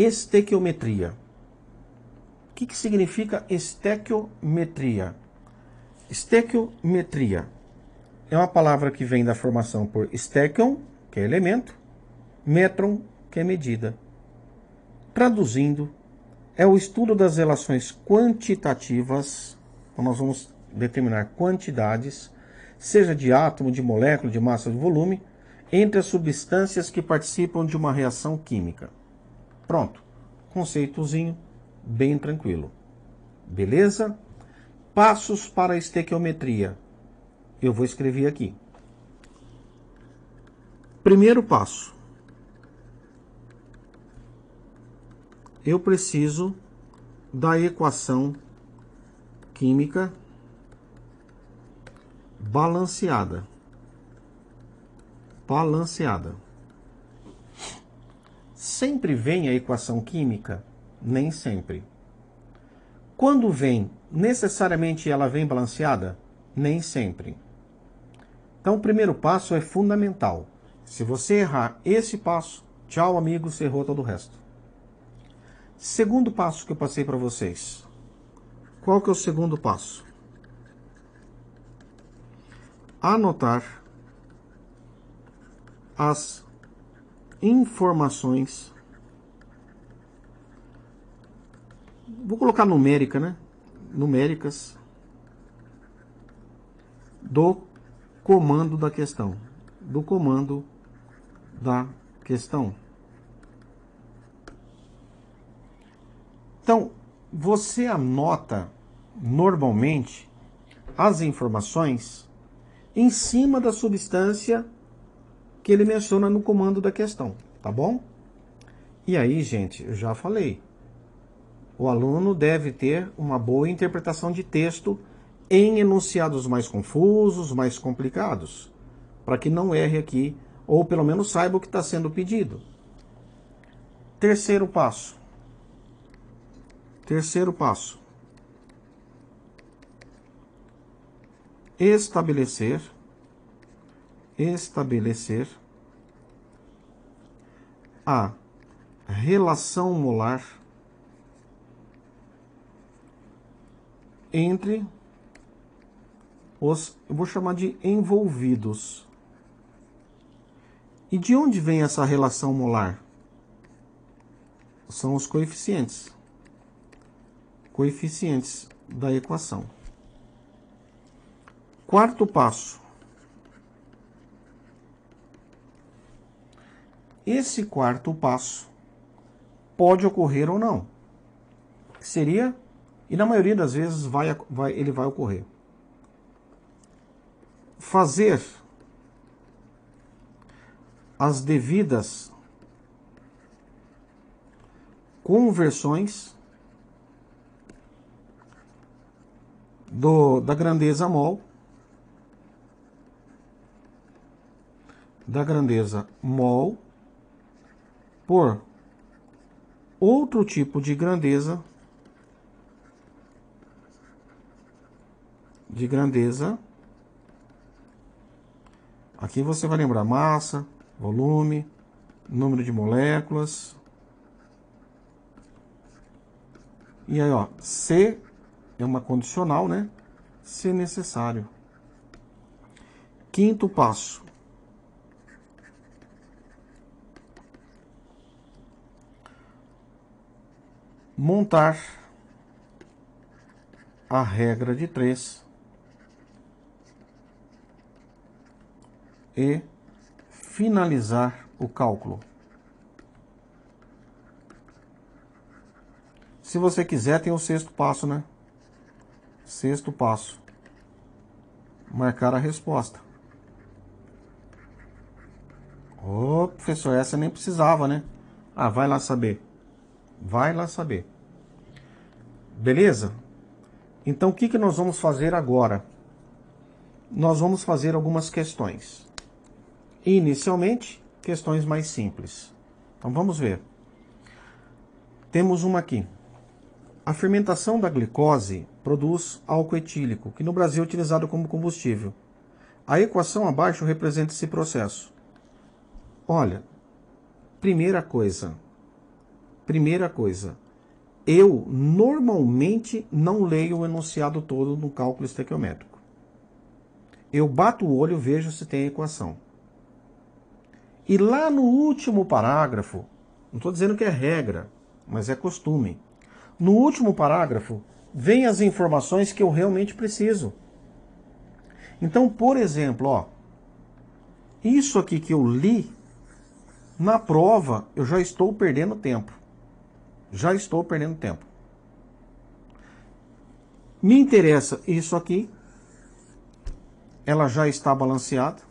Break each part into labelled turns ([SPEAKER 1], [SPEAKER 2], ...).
[SPEAKER 1] estequiometria. O que significa estequiometria? Estequiometria é uma palavra que vem da formação por stechion, que é elemento, metron, que é medida. Traduzindo, é o estudo das relações quantitativas, então nós vamos determinar quantidades, seja de átomo, de molécula, de massa, de volume, entre as substâncias que participam de uma reação química. Pronto, conceitozinho bem tranquilo. Beleza? Passos para a estequiometria. Eu vou escrever aqui. Primeiro passo. Eu preciso da equação química balanceada. Balanceada. Sempre vem a equação química? Nem sempre. Quando vem, necessariamente ela vem balanceada? Nem sempre. Então o primeiro passo é fundamental. Se você errar esse passo, tchau amigo, você errou todo o resto. Segundo passo que eu passei para vocês. Qual que é o segundo passo? Anotar as informações. Vou colocar numérica, né? Numéricas do comando da questão. Do comando da questão. Então, você anota normalmente as informações em cima da substância que ele menciona no comando da questão, tá bom? E aí, gente, eu já falei, o aluno deve ter uma boa interpretação de texto em enunciados mais confusos, mais complicados, para que não erre aqui, ou pelo menos saiba o que está sendo pedido. Terceiro passo. Terceiro passo. Estabelecer a relação molar entre os, eu vou chamar de envolvidos. E de onde vem essa relação molar? São os coeficientes. Coeficientes da equação. Quarto passo. Esse quarto passo pode ocorrer ou não. Seria, e na maioria das vezes ele vai ocorrer. Fazer as devidas conversões da grandeza mol, por outro tipo de grandeza, aqui você vai lembrar massa, volume, número de moléculas. E aí, ó, se é uma condicional, né? Se necessário. Quinto passo. Montar a regra de 3 e finalizar o cálculo. Se você quiser, tem o sexto passo, né? Sexto passo. Marcar a resposta. Ô, professor, essa nem precisava, né? Ah, vai lá saber. Vai lá saber. Beleza? Então, o que nós vamos fazer agora? Nós vamos fazer algumas questões. Inicialmente, questões mais simples. Então, vamos ver. Temos uma aqui. A fermentação da glicose produz álcool etílico, que no Brasil é utilizado como combustível. A equação abaixo representa esse processo. Olha, primeira coisa, Primeira coisa, eu normalmente não leio o enunciado todo no cálculo estequiométrico. Eu bato o olho e vejo se tem equação. E lá no último parágrafo, não estou dizendo que é regra, mas é costume. No último parágrafo, vem as informações que eu realmente preciso. Então, por exemplo, ó, isso aqui que eu li, na prova eu já estou perdendo tempo. Já estou perdendo tempo. Me interessa isso aqui. Ela já está balanceada.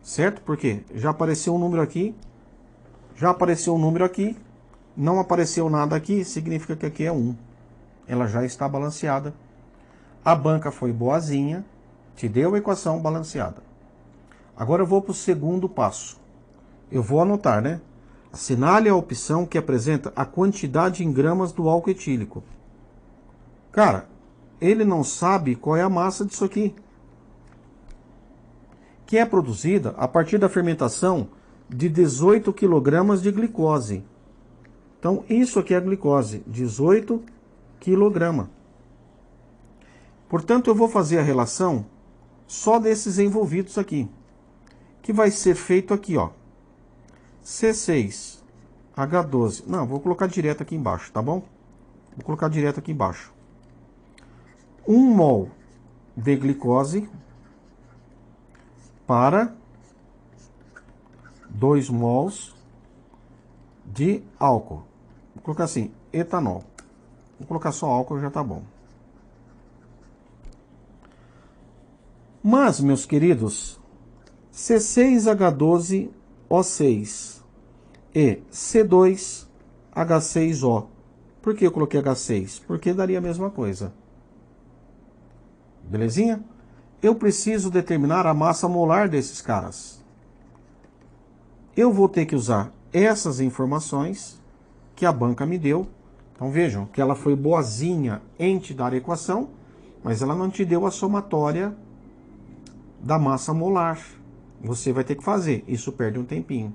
[SPEAKER 1] Certo? Porque já apareceu um número aqui. Já apareceu um número aqui. Não apareceu nada aqui. Significa que aqui é 1. Ela já está balanceada. A banca foi boazinha. Te deu a equação balanceada. Agora eu vou para o segundo passo. Eu vou anotar, né? Assinale a opção que apresenta a quantidade em gramas do álcool etílico. Cara, ele não sabe qual é a massa disso aqui. Que é produzida a partir da fermentação de 18 kg de glicose. Então, isso aqui é a glicose, 18 kg. Portanto, eu vou fazer a relação só desses envolvidos aqui, que vai ser feito aqui, ó. C6H12. Não, vou colocar direto aqui embaixo, tá bom? Vou colocar direto aqui embaixo. 1 mol de glicose para 2 mols de álcool. Vou colocar assim, etanol. Vou colocar só álcool, já tá bom. Mas, meus queridos, C6H12O6 e C2H6O. Por que eu coloquei H6? Porque daria a mesma coisa. Belezinha? Eu preciso determinar a massa molar desses caras. Eu vou ter que usar essas informações que a banca me deu. Então vejam que ela foi boazinha em te dar a equação, mas ela não te deu a somatória da massa molar. Você vai ter que fazer. Isso perde um tempinho.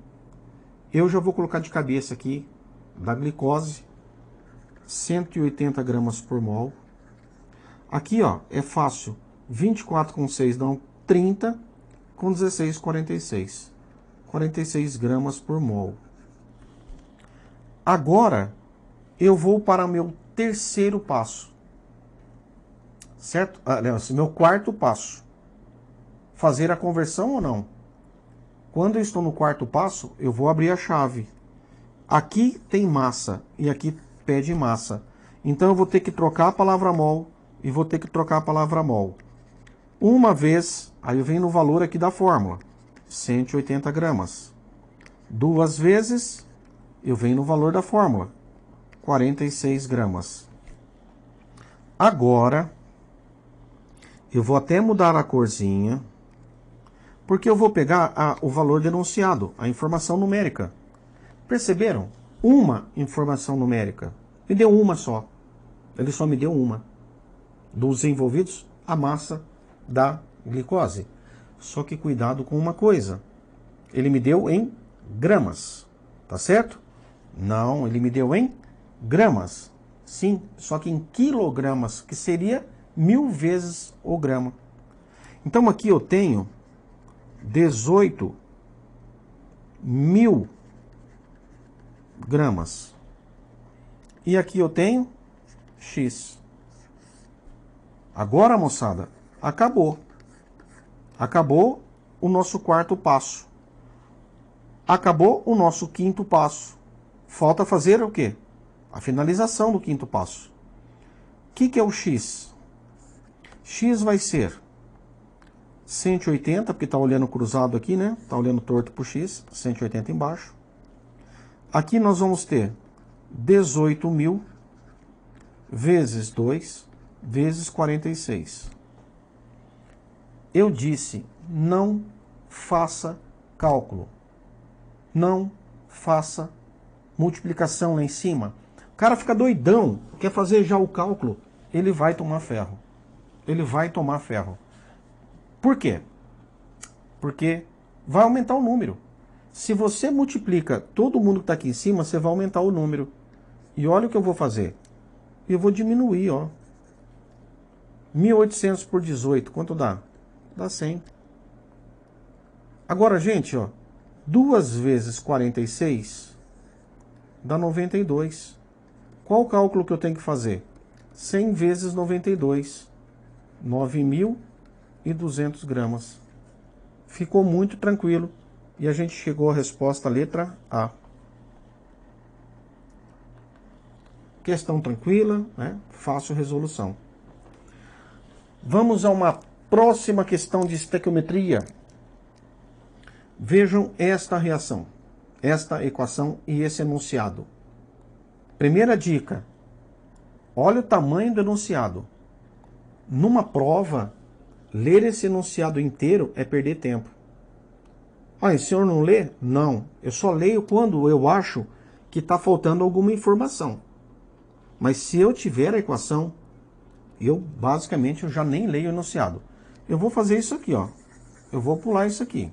[SPEAKER 1] Eu já vou colocar de cabeça aqui da glicose, 180 gramas por mol. Aqui, ó, é fácil. 24 com 6 dão 30, com 16, 46. 46 gramas por mol. Agora, eu vou para o meu terceiro passo. Certo? Aliás, meu quarto passo. Fazer a conversão ou não? Quando eu estou no quarto passo, eu vou abrir a chave. Aqui tem massa e aqui pede massa. Então eu vou ter que trocar a palavra mol e vou ter que trocar a palavra mol. Uma vez, aí eu venho no valor aqui da fórmula, 180 gramas. Duas vezes, eu venho no valor da fórmula, 46 gramas. Agora, eu vou até mudar a corzinha, porque eu vou pegar o valor denunciado, a informação numérica. Perceberam? Uma informação numérica. Me deu uma só. Ele só me deu uma. Dos envolvidos, a massa da glicose. Só que cuidado com uma coisa. Ele me deu em gramas. Tá certo? Não, ele me deu em gramas. Sim, só que em quilogramas, que seria 1000 vezes o grama. Então aqui eu tenho 18.000 gramas. E aqui eu tenho X. Agora, moçada, acabou. Acabou o nosso quarto passo. Acabou o nosso quinto passo. Falta fazer o quê? A finalização do quinto passo. O que é o X? X vai ser 180, porque está olhando cruzado aqui, né? Está olhando torto para o X, 180 embaixo. Aqui nós vamos ter 18.000 vezes 2 vezes 46. Eu disse, não faça cálculo. Não faça multiplicação lá em cima. O cara fica doidão, quer fazer já o cálculo, ele vai tomar ferro. Ele vai tomar ferro. Por quê? Porque vai aumentar o número. Se você multiplica todo mundo que está aqui em cima, você vai aumentar o número. E olha o que eu vou fazer. Eu vou diminuir, ó. 1.800 por 18, quanto dá? Dá 100. Agora, gente, ó, 2 vezes 46 dá 92. Qual o cálculo que eu tenho que fazer? 100 vezes 92, 9.200 gramas. Ficou muito tranquilo e a gente chegou à resposta letra A. Questão tranquila, né? Fácil resolução. Vamos a uma próxima questão de estequiometria. Vejam esta reação, esta equação e esse enunciado. Primeira dica, olha o tamanho do enunciado. Numa prova, ler esse enunciado inteiro é perder tempo. Ah, o senhor não lê? Não, eu só leio quando eu acho que está faltando alguma informação. Mas se eu tiver a equação, basicamente eu já nem leio o enunciado. Eu vou fazer isso aqui, ó. Eu vou pular isso aqui.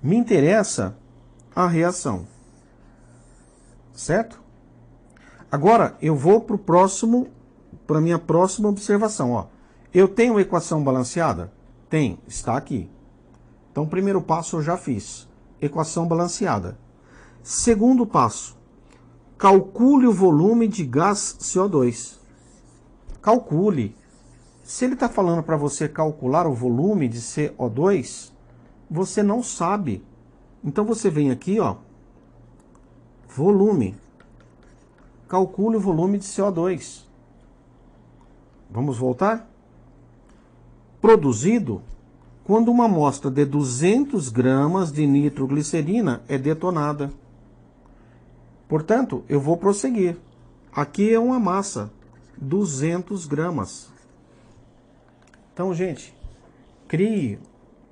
[SPEAKER 1] Me interessa a reação. Certo? Agora eu vou para a minha próxima observação, ó. Eu tenho a equação balanceada? Tem, está aqui. Então o primeiro passo eu já fiz. Equação balanceada. Segundo passo, calcule o volume de gás CO2. Calcule. Se ele está falando para você calcular o volume de CO2, você não sabe. Então você vem aqui, ó, volume. Calcule o volume de CO2. Vamos voltar? Produzido quando uma amostra de 200 gramas de nitroglicerina é detonada. Portanto, eu vou prosseguir. Aqui é uma massa, 200 gramas. Então, gente, crie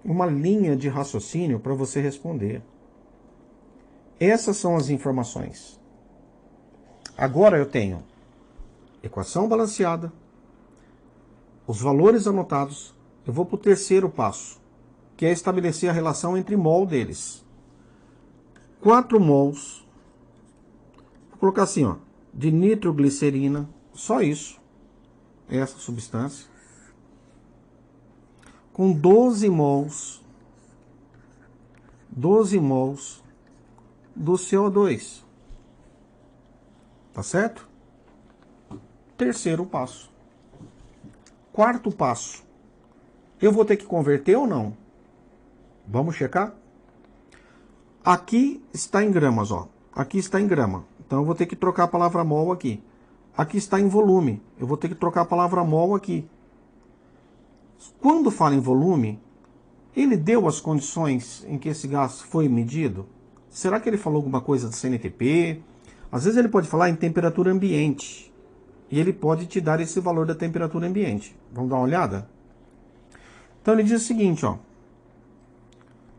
[SPEAKER 1] uma linha de raciocínio para você responder. Essas são as informações. Agora eu tenho equação balanceada, os valores anotados. Eu vou para o terceiro passo, que é estabelecer a relação entre mol deles. 4 mols, vou colocar assim, ó, de nitroglicerina, só isso, essa substância, com 12 mols do CO2. Tá certo? Terceiro passo. Quarto passo. Eu vou ter que converter ou não? Vamos checar? Aqui está em gramas, ó. Aqui está em grama. Então eu vou ter que trocar a palavra mol aqui. Aqui está em volume. Eu vou ter que trocar a palavra mol aqui. Quando fala em volume, ele deu as condições em que esse gás foi medido? Será que ele falou alguma coisa do CNTP? Às vezes ele pode falar em temperatura ambiente. E ele pode te dar esse valor da temperatura ambiente. Vamos dar uma olhada? Então ele diz o seguinte, ó.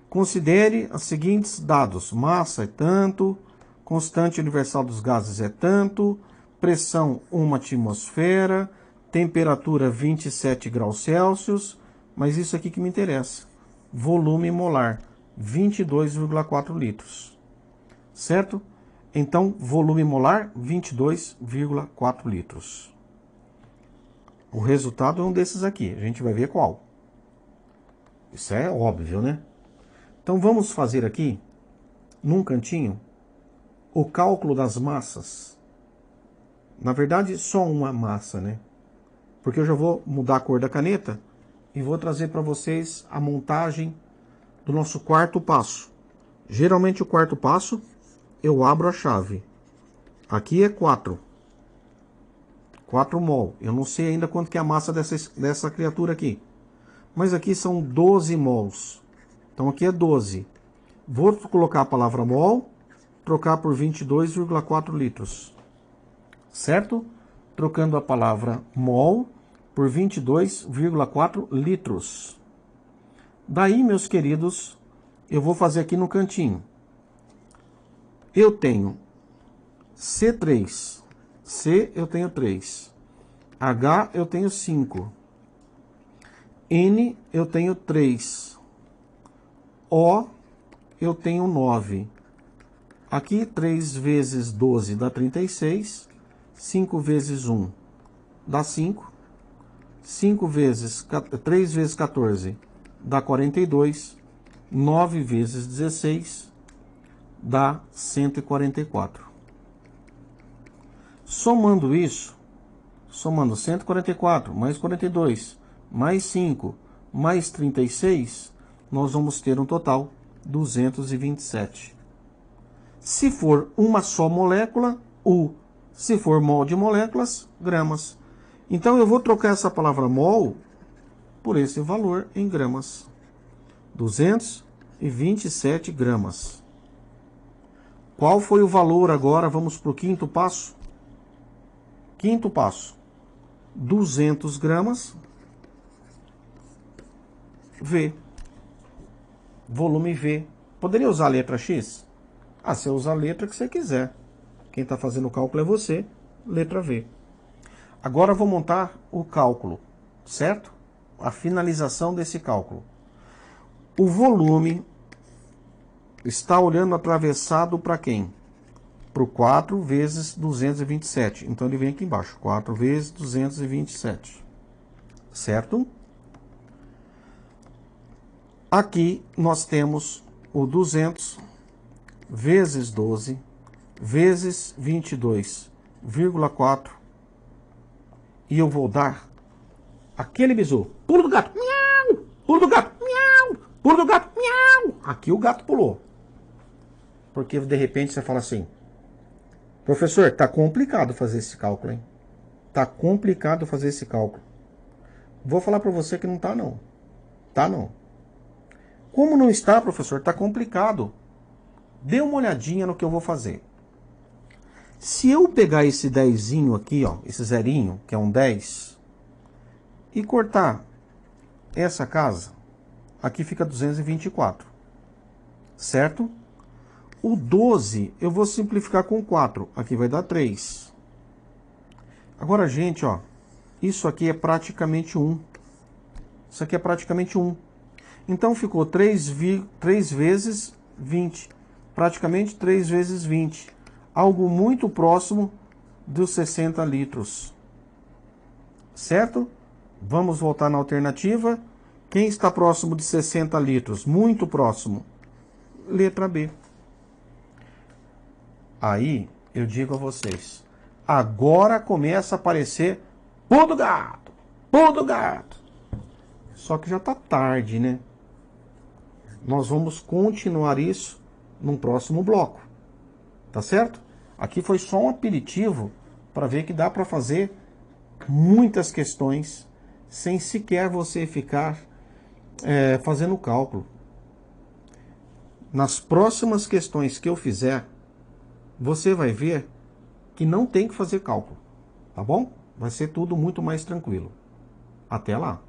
[SPEAKER 1] Considere os seguintes dados. Massa é tanto, constante universal dos gases é tanto, pressão 1 atmosfera, temperatura 27 graus Celsius, mas isso aqui que me interessa. Volume molar, 22,4 litros. Certo? Então, volume molar, 22,4 litros. O resultado é um desses aqui. A gente vai ver qual. Isso é óbvio, né? Então, vamos fazer aqui, num cantinho, o cálculo das massas. Na verdade, só uma massa, né? Porque eu já vou mudar a cor da caneta e vou trazer para vocês a montagem do nosso quarto passo. Geralmente, o quarto passo, eu abro a chave. Aqui é 4 mol. Eu não sei ainda quanto que é a massa dessa criatura aqui. Mas aqui são 12 mols. Então aqui é 12. Vou colocar a palavra mol, trocar por 22,4 litros. Certo? Trocando a palavra mol por 22,4 litros. Daí, meus queridos, eu vou fazer aqui no cantinho. Eu tenho C3. C eu tenho 3. H eu tenho 5. N eu tenho 3. O eu tenho 9. Aqui, 3 vezes 12 dá 36. 5 vezes 1 dá 5. 3 vezes 14 dá 42. 9 vezes 16 dá 144. Somando isso, somando 144 mais 42 mais 5 mais 36, nós vamos ter um total 227. Se for uma só molécula, U. Se for mol de moléculas, gramas. Então eu vou trocar essa palavra mol por esse valor em gramas. 227 gramas. Qual foi o valor agora? Vamos para o quinto passo. Quinto passo. 200 gramas. V. Volume V. Poderia usar a letra X? Ah, você usa a letra que você quiser. Quem está fazendo o cálculo é você. Letra V. Agora eu vou montar o cálculo, certo? A finalização desse cálculo. O volume está olhando atravessado para quem? Para o 4 vezes 227. Então ele vem aqui embaixo. 4 vezes 227. Certo? Aqui nós temos o 200 vezes 12 vezes 22,4. E eu vou dar aquele bisu. Pulo do gato. Miau! Pulo do gato. Miau! Pulo do gato. Miau! Aqui o gato pulou. Porque de repente você fala assim: professor, tá complicado fazer esse cálculo, hein? Tá complicado fazer esse cálculo. Vou falar para você que não tá não. Tá não. Como não está, professor? Tá complicado. Dê uma olhadinha no que eu vou fazer. Se eu pegar esse 10zinho aqui, ó, esse zerinho, que é um 10, e cortar essa casa, aqui fica 224. Certo? O 12 eu vou simplificar com 4. Aqui vai dar 3. Agora, gente, ó, isso aqui é praticamente 1. Isso aqui é praticamente 1. Então ficou 3 vezes 20. Praticamente 3 vezes 20. Algo muito próximo dos 60 litros. Certo? Vamos voltar na alternativa. Quem está próximo de 60 litros? Muito próximo. Letra B. Aí eu digo a vocês. Agora começa a aparecer pulo do gato. Pulo do gato. Só que já está tarde, né? Nós vamos continuar isso num próximo bloco. Tá certo? Aqui foi só um aperitivo para ver que dá para fazer muitas questões sem sequer você ficar fazendo cálculo. Nas próximas questões que eu fizer, você vai ver que não tem que fazer cálculo. Tá bom? Vai ser tudo muito mais tranquilo. Até lá!